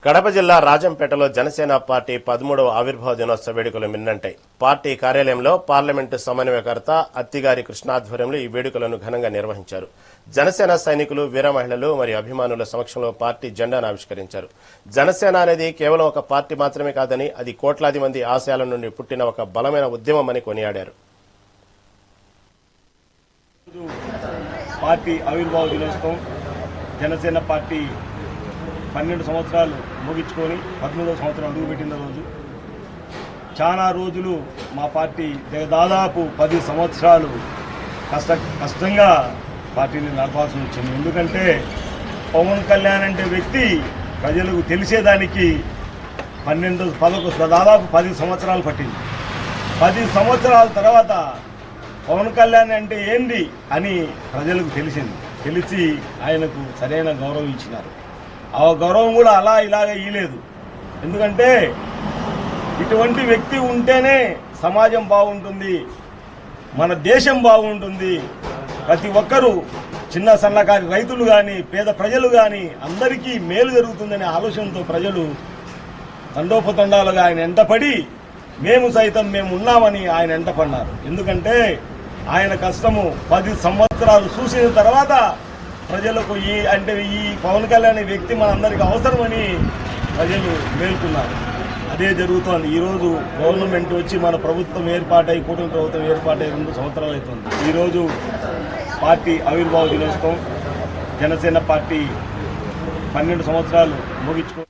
కడప జిల్లా రాజంపేటలో జనసేన పార్టీ 13వ ఆవిర్భావ దినోత్సవ వేడుకలు మిన్నంటాయి. పార్టీ కార్యాలయంలో పార్లమెంటు సమన్వయకర్త అత్తిగారి కృష్ణ ఆధ్వర్యంలో ఈ వేడుకలను ఘనంగా నిర్వహించారు. జనసేన సైనికులు, వీర మహిళలు మరియు అభిమానుల సమక్షంలో పార్టీ జెండాను ఆవిష్కరించారు. జనసేన అనేది కేవలం ఒక పార్టీ మాత్రమే కాదని, అది కోట్లాది మంది ఆశయాల నుండి పుట్టిన ఒక బలమైన ఉద్యమమని కొనియాడారు. పార్టీ ఆవిర్భావ దినోత్సవం జనసేన పార్టీ 12 సంవత్సరాలు ముగించుకొని 13వ సంవత్సరం అడుగుపెట్టిన రోజు. చాలా రోజులు మా పార్టీ దాదాపు 10 సంవత్సరాలు కష్టంగా పార్టీని నడపాల్సి వచ్చింది. ఎందుకంటే పవన్ కళ్యాణ్ అంటే వ్యక్తి ప్రజలకు తెలిసేదానికి దాదాపు 10 సంవత్సరాలు పట్టింది. 10 సంవత్సరాల తర్వాత పవన్ కళ్యాణ్ అంటే ఏంది అని ప్రజలకు తెలిసి ఆయనకు సరైన గౌరవం ఇచ్చినారు. ఆ గౌరవం కూడా అలా ఇలాగ ఇయ్యలేదు. ఎందుకంటే ఇటువంటి వ్యక్తి ఉంటేనే సమాజం బాగుంటుంది, మన దేశం బాగుంటుంది. ప్రతి ఒక్కరూ చిన్న సన్నకారి రైతులు కానీ, పేద ప్రజలు కానీ అందరికీ మేలు జరుగుతుందనే ఆలోచనతో ప్రజలు తండోపతండాలుగా ఆయన ఎంటపడి మేము ఉన్నామని ఆయన ఎంటపడినారు. ఎందుకంటే ఆయన కష్టము 10 సంవత్సరాలు చూసిన తర్వాత ప్రజలకు ఈ పవన్ కళ్యాణ్ వ్యక్తి మనందరికీ అవసరమని ప్రజలు మేల్కొన్నారు. అదే జరుగుతోంది. ఈరోజు గవర్నమెంట్ వచ్చి మన ప్రభుత్వం ఏర్పాటై, కూటమి ప్రభుత్వం ఏర్పాటై 2 సంవత్సరాలు అవుతుంది. ఈరోజు పార్టీ ఆవిర్భావ దినోత్సవం జనసేన పార్టీ 12 సంవత్సరాలు ముగించుకో